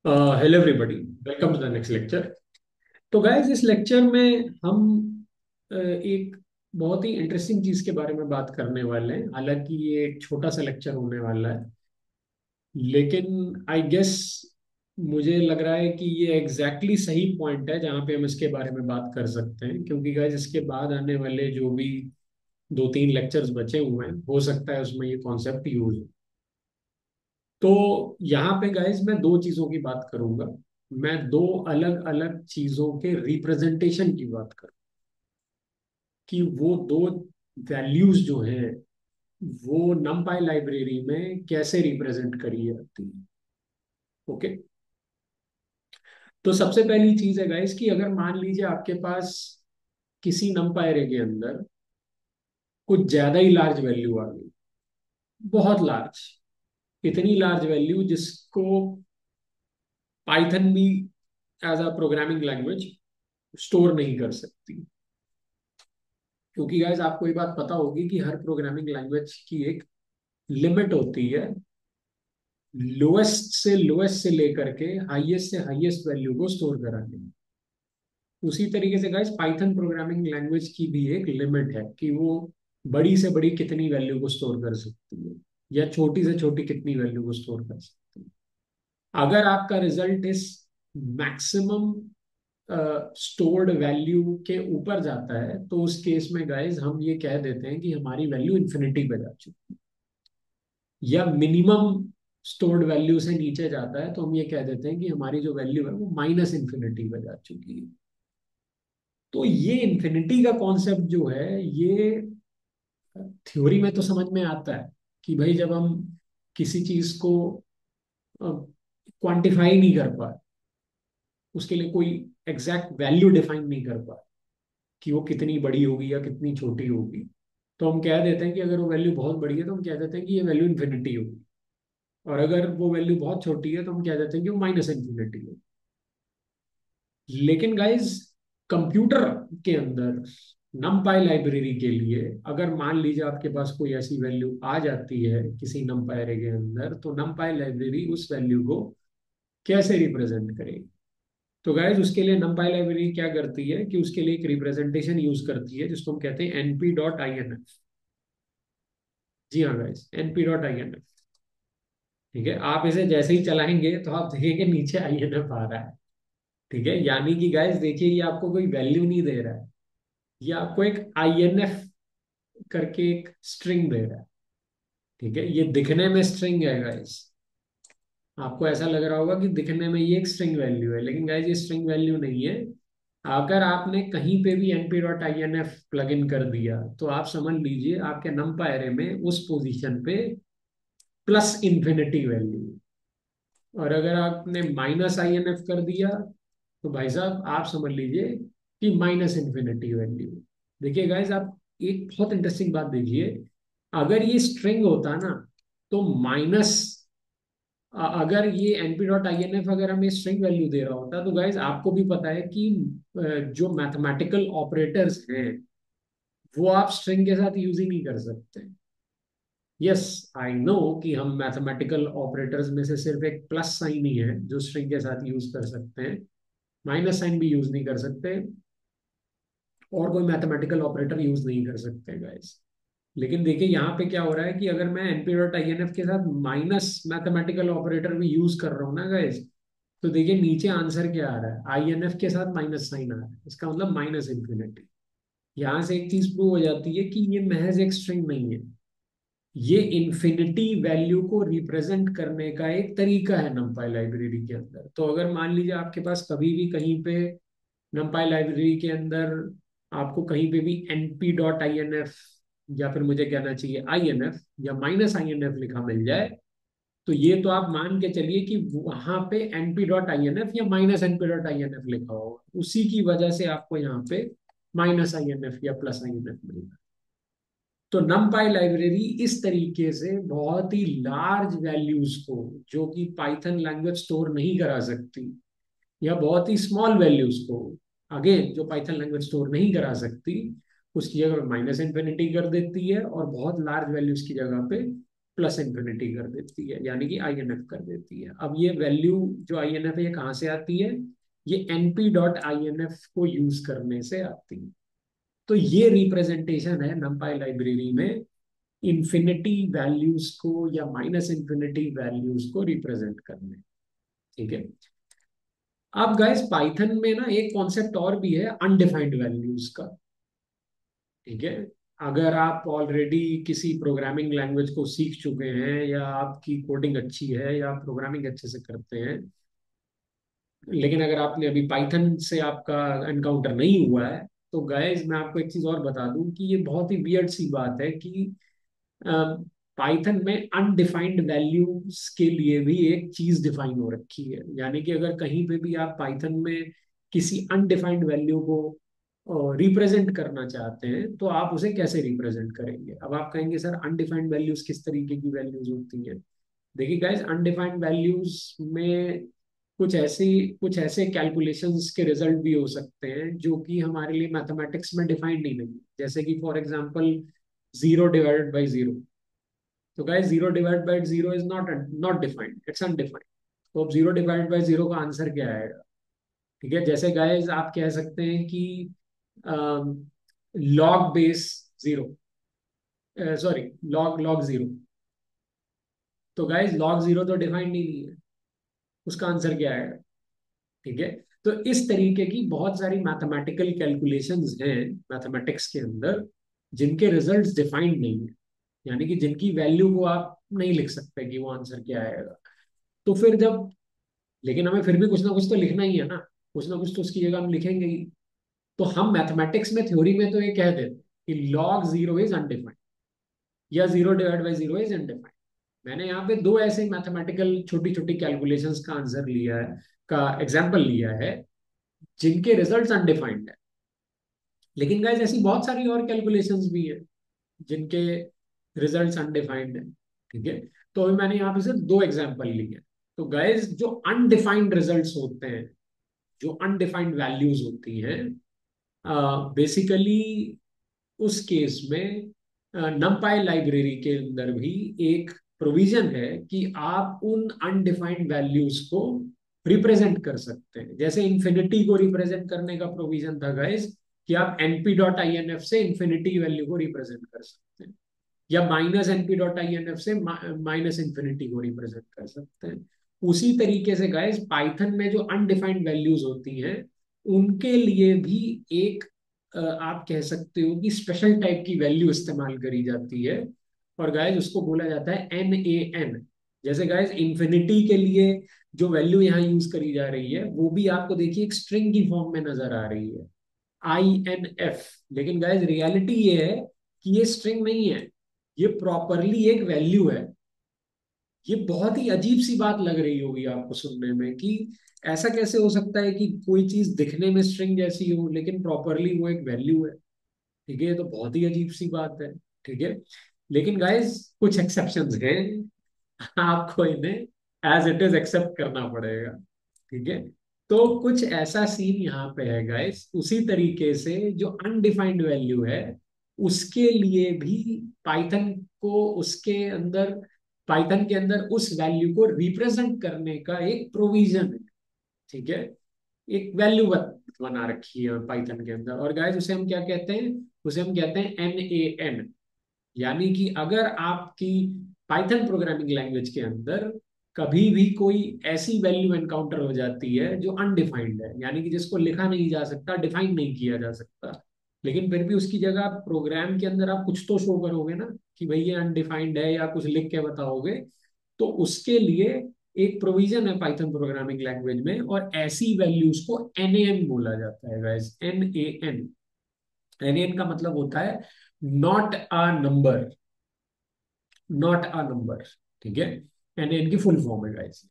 Hello everybody, welcome to the next lecture. तो guys, इस lecture में हम एक बहुत ही इंटरेस्टिंग चीज के बारे में बात करने वाले हैं। हालांकि ये एक छोटा सा लेक्चर होने वाला है, लेकिन आई गेस मुझे लग रहा है कि ये एग्जैक्टली सही पॉइंट है जहाँ पे हम इसके बारे में बात कर सकते हैं, क्योंकि गाइस इसके बाद आने वाले जो भी दो तीन लेक्चर्स बचे हुए हैं, हो सकता है उसमें ये कॉन्सेप्ट यूज हो। तो यहाँ पे गाइज मैं दो चीजों की बात करूंगा। मैं दो अलग अलग चीजों के रिप्रेजेंटेशन की बात करूँ कि वो दो वैल्यूज जो हैं वो नमपाई लाइब्रेरी में कैसे रिप्रेजेंट करी जाती है। ओके। तो सबसे पहली चीज है गाइज कि अगर मान लीजिए आपके पास किसी नमपाई अरे के अंदर कुछ ज्यादा ही लार्ज वैल्यू आ गई, बहुत लार्ज, इतनी लार्ज वैल्यू जिसको पाइथन भी as a programming language store नहीं कर सकती। क्योंकि गाइज आपको ये बात पता होगी कि हर प्रोग्रामिंग लैंग्वेज की एक लिमिट होती है, लोएस्ट से लेकर के हाईएस्ट से हाईएस्ट वैल्यू को स्टोर कराने की। उसी तरीके से गाइज पाइथन प्रोग्रामिंग लैंग्वेज की भी एक लिमिट है कि वो बड़ी से बड़ी कितनी वैल्यू को स्टोर कर सकती है, या छोटी से छोटी कितनी वैल्यू को स्टोर कर सकती है। अगर आपका रिजल्ट इस मैक्सिमम स्टोर्ड वैल्यू के ऊपर जाता है, तो उस केस में गाइज हम ये कह देते हैं कि हमारी वैल्यू इन्फिनिटी पे जा चुकी है। या मिनिमम स्टोर्ड वैल्यू से नीचे जाता है तो हम ये कह देते हैं कि हमारी जो वैल्यू है वो माइनस इन्फिनिटी पे जा चुकी है। तो ये इन्फिनिटी का कॉन्सेप्ट जो है, ये थ्योरी में तो समझ में आता है कि भाई जब हम किसी चीज को क्वांटिफाई नहीं कर पाए, उसके लिए कोई एग्जैक्ट वैल्यू डिफाइन नहीं कर पाए कि वो कितनी बड़ी होगी या कितनी छोटी होगी, तो हम कह देते हैं कि अगर वो वैल्यू बहुत बड़ी है तो हम कह देते हैं कि ये वैल्यू इन्फिनिटी होगी। और अगर वो वैल्यू बहुत छोटी है तो हम कह देते हैं कि वो माइनस इन्फिनिटी होगी। लेकिन गाइज, कंप्यूटर के अंदर नमपाई लाइब्रेरी के लिए अगर मान लीजिए आपके पास कोई ऐसी वैल्यू आ जाती है किसी नमपाई अरे के अंदर, तो नमपाई लाइब्रेरी उस वैल्यू को कैसे रिप्रेजेंट करेगी। तो गाइज उसके लिए नमपाई लाइब्रेरी क्या करती है कि उसके लिए एक रिप्रेजेंटेशन यूज करती है जिसको हम कहते हैं np.inf। जी हाँ गाइज, np.inf। ठीक है, आप इसे जैसे ही चलाएंगे तो आप देखेंगे नीचे आईएनएफ आ रहा है। ठीक है, यानी कि गाइज देखिए, ये आपको कोई वैल्यू नहीं दे रहा है, ये आपको एक आईएनएफ करके एक स्ट्रिंग दे रहा है। ठीक है, ये दिखने में स्ट्रिंग है गाइज। आपको ऐसा लग रहा होगा कि दिखने में ये एक स्ट्रिंग वैल्यू है, लेकिन गाइज ये स्ट्रिंग वैल्यू नहीं है। अगर आपने कहीं पे भी np.inf प्लग इन कर दिया तो आप समझ लीजिए आपके नमपाई अरे में उस पोजीशन पे प्लस इन्फिनिटी वैल्यू। और अगर आपने माइनस आईएनएफ कर दिया तो भाई साहब आप समझ लीजिए कि माइनस इन्फिनिटी वैल्यू। देखिए गाइज, आप एक बहुत इंटरेस्टिंग बात देखिए। अगर ये स्ट्रिंग होता ना तो माइनस, अगर ये np.inf अगर हमें स्ट्रिंग वैल्यू दे रहा होता तो गाइज आपको भी पता है कि जो मैथमेटिकल ऑपरेटर्स हैं वो आप स्ट्रिंग के साथ यूज ही नहीं कर सकते। यस, आई नो कि हम मैथमेटिकल ऑपरेटर्स में से सिर्फ एक प्लस साइन ही है जो स्ट्रिंग के साथ यूज कर सकते हैं, माइनस साइन भी यूज नहीं कर सकते, और कोई मैथमेटिकल ऑपरेटर यूज नहीं कर सकते गाइस। लेकिन देखिए यहाँ पे क्या हो रहा है कि अगर मैं np.inf के साथ माइनस मैथमेटिकल ऑपरेटर भी यूज कर रहा हूँ ना गाइस, तो देखिए नीचे आंसर क्या आ रहा है, आईएनएफ के साथ माइनस साइन आ रहा है, इसका मतलब माइनस इन्फिनिटी। यहाँ से एक चीज प्रूव हो जाती है कि ये महज एक स्ट्रिंग नहीं है, ये इन्फिनिटी वैल्यू को रिप्रेजेंट करने का एक तरीका है नमपाई लाइब्रेरी के अंदर। तो अगर मान लीजिए आपके पास कभी भी कहीं पे नमपाई लाइब्रेरी के अंदर आपको कहीं पे भी np.inf, या फिर मुझे कहना चाहिए आईएनएफ या माइनस आईएनएफ लिखा मिल जाए, तो ये तो आप मान के चलिए कि वहां पे np.inf या माइनस np.inf लिखा होगा, उसी की वजह से आपको यहाँ पे माइनस आईएनएफ या प्लस आईएनएफ मिलेगा। तो numpy लाइब्रेरी इस तरीके से बहुत ही लार्ज वैल्यूज को, जो कि पाइथन लैंग्वेज स्टोर नहीं करा सकती, या बहुत ही स्मॉल वैल्यूज को, अगेन जो पाइथन लैंग्वेज स्टोर नहीं करा सकती, उसकी जगह माइनस इन्फिनिटी कर देती है, और बहुत लार्ज वैल्यूज की जगह पे प्लस इन्फिनिटी कर देती है, यानी कि आई एन एफ कर देती है। अब ये वैल्यू जो आई एन एफ है ये कहाँ से आती है? ये NP dot I N F को यूज करने से आती है। तो ये रिप्रेजेंटेशन है नंपाई लाइब्रेरी में इन्फिनिटी वैल्यूज को या माइनस इन्फिनिटी वैल्यूज को रिप्रेजेंट करने। ठीक है। अब गाइस पाइथन में ना एक कॉन्सेप्ट और भी है अनडिफाइंड वैल्यूज का। ठीक है। अगर आप ऑलरेडी किसी प्रोग्रामिंग लैंग्वेज को सीख चुके हैं या आपकी कोडिंग अच्छी है या आप प्रोग्रामिंग अच्छे से करते हैं, लेकिन अगर आपने अभी पाइथन से आपका एनकाउंटर नहीं हुआ है, तो गाइस मैं आपको एक चीज और बता दूं कि ये बहुत ही वियर्ड सी बात है कि पाइथन में अनडिफाइंड वैल्यूज के लिए भी एक चीज डिफाइन हो रखी है। यानी कि अगर कहीं पे भी आप पाइथन में किसी अनडिफाइंड वैल्यू को रिप्रेजेंट करना चाहते हैं तो आप उसे कैसे रिप्रेजेंट करेंगे? अब आप कहेंगे सर अनडिफाइंड वैल्यूज किस तरीके की वैल्यूज होती हैं? देखिए गाइस, अनडिफाइंड वैल्यूज में कुछ ऐसे कैलकुलेशंस के रिजल्ट भी हो सकते हैं जो कि हमारे लिए मैथमेटिक्स में डिफाइंड ही नहीं है। जैसे कि फॉर एग्जांपल 0 डिवाइडेड बाई 0। तो guys 0 divide by 0 is not not defined, it's undefined. तो अब 0 डिवाइड बाई 0 का आंसर क्या आएगा? ठीक है। जैसे गाइस आप कह सकते हैं कि log base 0, sorry, log log 0। तो गाइस log 0 तो डिफाइंड ही नहीं है, उसका आंसर क्या आएगा? ठीक है। तो इस तरीके की बहुत सारी मैथमेटिकल कैलकुलेशंस हैं मैथमेटिक्स के अंदर जिनके रिजल्ट्स डिफाइंड नहीं है, यानी कि जिनकी वैल्यू को आप नहीं लिख सकते कि वो आंसर क्या आएगा। तो फिर जब, लेकिन हमें फिर भी कुछ ना कुछ तो लिखना ही है ना, कुछ ना कुछ तो उसकी जगह हम लिखेंगे ही। तो हम मैथमेटिक्स में थ्योरी में तो ये कह देते हैं कि log 0 इज अनडिफाइंड या 0 डिवाइड बाई 0 इज अनडिफाइंड। मैंने यहाँ पे दो ऐसे मैथमेटिकल छोटी छोटी कैलकुलेशंस का आंसर लिया है, का एग्जाम्पल लिया है, जिनके रिजल्ट्स अनडिफाइंड है। लेकिन गाइस ऐसी बहुत सारी और कैलकुलेशंस भी है जिनके रिजल्ट्स अनडिफाइंड है। ठीक है। तो अभी मैंने यहाँ पे सिर्फ दो एग्जाम्पल लिए। तो गाइस जो अनडिफाइंड रिजल्ट्स होते हैं, जो अनडिफाइंड वैल्यूज होती हैं, बेसिकली उस केस में नमपाई लाइब्रेरी के अंदर भी एक प्रोविजन है कि आप उन अनडिफाइंड वैल्यूज को रिप्रेजेंट कर सकते हैं। जैसे इन्फिनिटी को रिप्रेजेंट करने का प्रोविजन था गाइस कि आप np dot I N F से इन्फिनिटी वैल्यू को रिप्रेजेंट कर सकते हैं, या minus np dot I N F से माइनस इन्फिनिटी को रिप्रेजेंट कर सकते हैं। उसी तरीके से गाइस पाइथन में जो अनडिफाइंड वैल्यूज होती हैं उनके लिए भी एक आप कह सकते हो कि स्पेशल टाइप की वैल्यू इस्तेमाल करी जाती है, और गाइस उसको बोला जाता है NaN। जैसे गाइस इंफिनिटी के लिए जो वैल्यू यहाँ यूज करी जा रही है वो भी आपको देखिए एक स्ट्रिंग की फॉर्म में नजर आ रही है, INF। लेकिन गाइस रियलिटी ये है कि ये स्ट्रिंग नहीं है, ये प्रॉपरली एक वैल्यू है। ये बहुत ही अजीब सी बात लग रही होगी आपको सुनने में कि ऐसा कैसे हो सकता है कि कोई चीज दिखने में स्ट्रिंग जैसी हो लेकिन प्रॉपरली वो एक वैल्यू है। ठीक है, ये तो बहुत ही अजीब सी बात है। ठीक है। लेकिन गाइस कुछ एक्सेप्शंस हैं, आपको इन्हें एज इट इज एक्सेप्ट करना पड़ेगा। ठीक है। तो कुछ ऐसा सीन यहाँ पे है गाइस, उसी तरीके से जो अनडिफाइंड वैल्यू है उसके लिए भी पाइथन को उसके अंदर पाइथन के अंदर उस वैल्यू को रिप्रेजेंट करने का एक प्रोविजन है। ठीक है। एक वैल्यू बना रखी है पाइथन के अंदर, और गाइस उसे हम क्या कहते हैं? उसे हम कहते हैं NaN। यानी कि अगर आपकी पाइथन प्रोग्रामिंग लैंग्वेज के अंदर कभी भी कोई ऐसी वैल्यू एनकाउंटर हो जाती है जो अनडिफाइंड है, यानी कि जिसको लिखा नहीं जा सकता, डिफाइन नहीं किया जा सकता, लेकिन फिर भी उसकी जगह प्रोग्राम के अंदर आप कुछ तो शो करोगे ना कि भाई ये अनडिफाइंड है, या कुछ लिख के बताओगे, तो उसके लिए एक प्रोविजन है पाइथन प्रोग्रामिंग लैंग्वेज में, और ऐसी वैल्यूज को NaN बोला जाता है गाइस, NaN। NaN का मतलब होता है not a number, not a number. ठीक है। NaN की फुल फॉर्म है गाइस।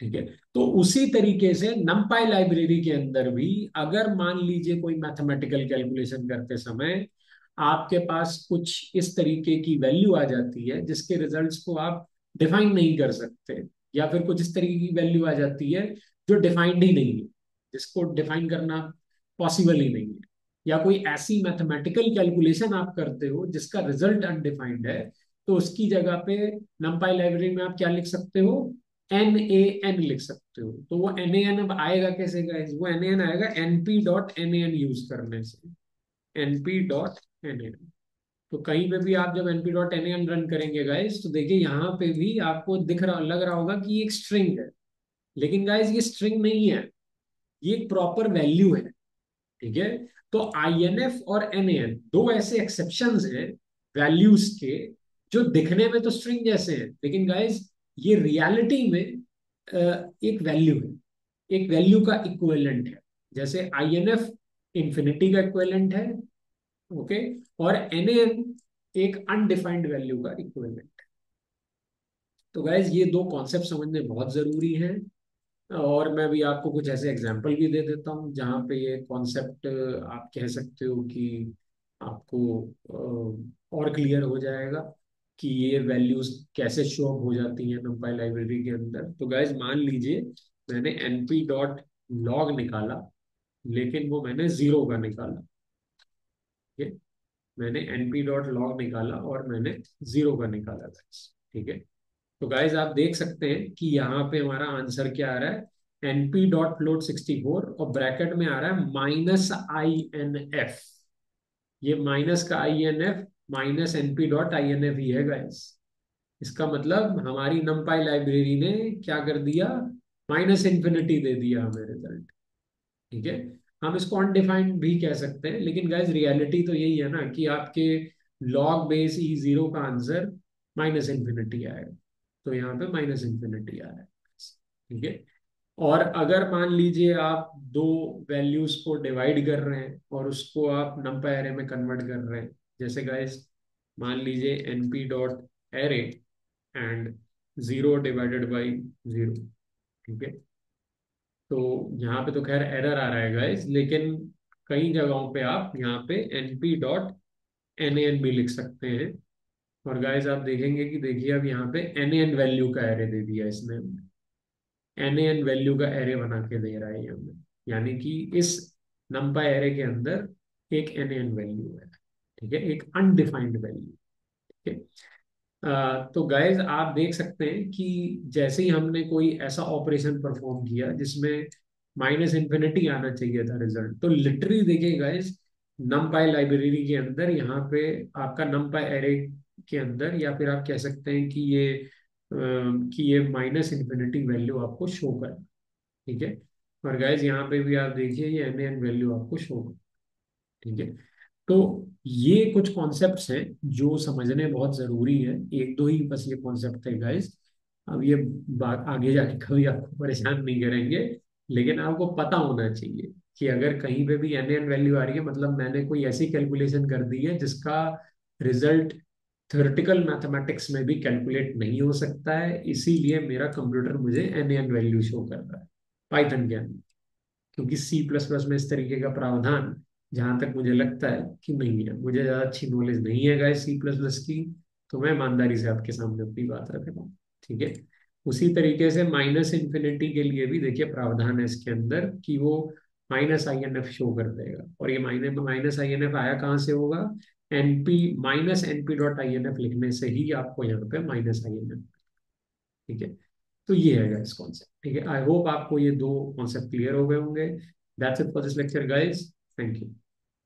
ठीक है। तो उसी तरीके से नमपाई लाइब्रेरी के अंदर भी अगर मान लीजिए कोई मैथमेटिकल कैलकुलेशन करते समय आपके पास कुछ इस तरीके की वैल्यू आ जाती है जिसके रिजल्ट्स को आप डिफाइन नहीं कर सकते, या फिर कुछ इस तरीके की वैल्यू आ जाती है जो डिफाइंड ही नहीं है, जिसको डिफाइन करना पॉसिबल ही नहीं है, या कोई ऐसी मैथमेटिकल कैलकुलेशन आप करते हो जिसका रिजल्ट अनडिफाइंड है, तो उसकी जगह पे numpy लाइब्रेरी में आप क्या लिख सकते हो, NaN लिख सकते हो। तो वो NaN अब आएगा कैसे गाइस, वो NaN आएगा np.nan यूज करने से, np.nan। तो कहीं पे भी आप जब np.nan रन करेंगे गाइस, तो देखिए यहाँ पे भी आपको दिख रहा लग रहा होगा कि ये एक स्ट्रिंग है, लेकिन गाइस ये स्ट्रिंग नहीं है, ये एक प्रॉपर वैल्यू है। ठीक है। तो INF और NaN दो ऐसे एक्सेप्शंस हैं वैल्यूज के, जो दिखने में तो स्ट्रिंग जैसे हैं, लेकिन गाइस ये रियलिटी में एक वैल्यू है, एक वैल्यू का इक्विवेलेंट है। जैसे INF इंफिनिटी का इक्विवेलेंट है, ओके, और NaN एक अनडिफाइंड वैल्यू का इक्विवेलेंट। तो गाइज ये दो कॉन्सेप्ट समझने बहुत जरूरी हैं, और मैं भी आपको कुछ ऐसे एग्जांपल भी दे देता हूँ जहाँ पे ये कॉन्सेप्ट आप कह सकते हो कि आपको और क्लियर हो जाएगा कि ये वैल्यूज कैसे शो अप हो जाती हैं numpy लाइब्रेरी के अंदर। तो गाइज मान लीजिए मैंने np.log निकाला, लेकिन वो मैंने जीरो का निकाला। ठीक है, मैंने np.log निकाला और मैंने जीरो का निकाला गाइज। ठीक है। तो गाइज आप देख सकते हैं कि यहाँ पे हमारा आंसर क्या आ रहा है, np.float 64, और ब्रैकेट में आ रहा है -inf। ये माइनस का INF माइनस np.inf ही है गाइज। इसका मतलब हमारी numpy लाइब्रेरी ने क्या कर दिया, -इंफिनिटी दे दिया हमें रिजल्ट। ठीक है। हम इसको अनडिफाइंड भी कह सकते हैं, लेकिन गाइज रियलिटी तो यही है ना कि आपके लॉग बेस E0 का आंसर -इंफिनिटी आएगा। तो यहाँ पे -इंफिनिटी आ रहा है। ठीक है। और अगर मान लीजिए आप दो वैल्यूज को डिवाइड कर रहे हैं और उसको आप numpy array में कन्वर्ट कर रहे हैं, जैसे गाइस मान लीजिए np.array एंड 0 / 0। ठीक है। तो यहाँ पे तो खैर एरर आ रहा है गाइस, लेकिन कई जगहों पे आप यहाँ पे np.nan भी लिख सकते हैं। और गाइस आप देखेंगे कि देखिए अब यहाँ पे nan वैल्यू का एरे दे दिया इसने हमें, NaN वैल्यू का एरे बना के दे रहा है ये हमें, यानी कि इस numpy एरे के अंदर एक NaN वैल्यू है। ठीक है, एक अनडिफाइंड वैल्यू। ठीक है। तो गाइज आप देख सकते हैं कि जैसे ही हमने कोई ऐसा ऑपरेशन परफॉर्म किया जिसमें -इंफिनिटी आना चाहिए था रिजल्ट, तो लिटरली देखिए गाइज numpy लाइब्रेरी के अंदर यहाँ पे आपका numpy एरे के अंदर, या फिर आप कह सकते हैं कि ये -इंफिनिटी वैल्यू आपको शो कर। ठीक है। और गाइज यहाँ पे भी आप देखिए ये NaN वैल्यू आपको शो कर। ठीक है। तो ये कुछ कॉन्सेप्ट्स हैं जो समझने बहुत जरूरी है, एक दो ही बस ये कॉन्सेप्ट थे गाइस। अब ये बात आगे जाके कभी आपको परेशान नहीं करेंगे, लेकिन आपको पता होना चाहिए कि अगर कहीं पे भी NaN वैल्यू आ रही है, मतलब मैंने कोई ऐसी कैलकुलेशन कर दी है जिसका रिजल्ट थ्योरेटिकल मैथमेटिक्स में भी कैलकुलेट नहीं हो सकता है, इसीलिए मेरा कंप्यूटर मुझे NaN वैल्यू शो कर रहा है पाइथन के अंदर। क्योंकि C++ में इस तरीके का प्रावधान जहां तक मुझे लगता है कि नहीं है, मुझे ज्यादा अच्छी नॉलेज नहीं है गाइस C++ की, तो मैं ईमानदारी से आपके सामने अपनी बात रख रहा हूँ। ठीक है। उसी तरीके से -इंफिनिटी के लिए भी देखिए प्रावधान है इसके अंदर कि वो -inf शो कर देगा, और ये -inf आया कहाँ से होगा, -np.inf लिखने से ही आपको यहाँ पे -inf। ठीक है। तो ये है गाइस कॉन्सेप्ट। ठीक है, आई होप आपको ये दो कॉन्सेप्ट क्लियर हो गए होंगे। That's it for this lecture guys, thank you.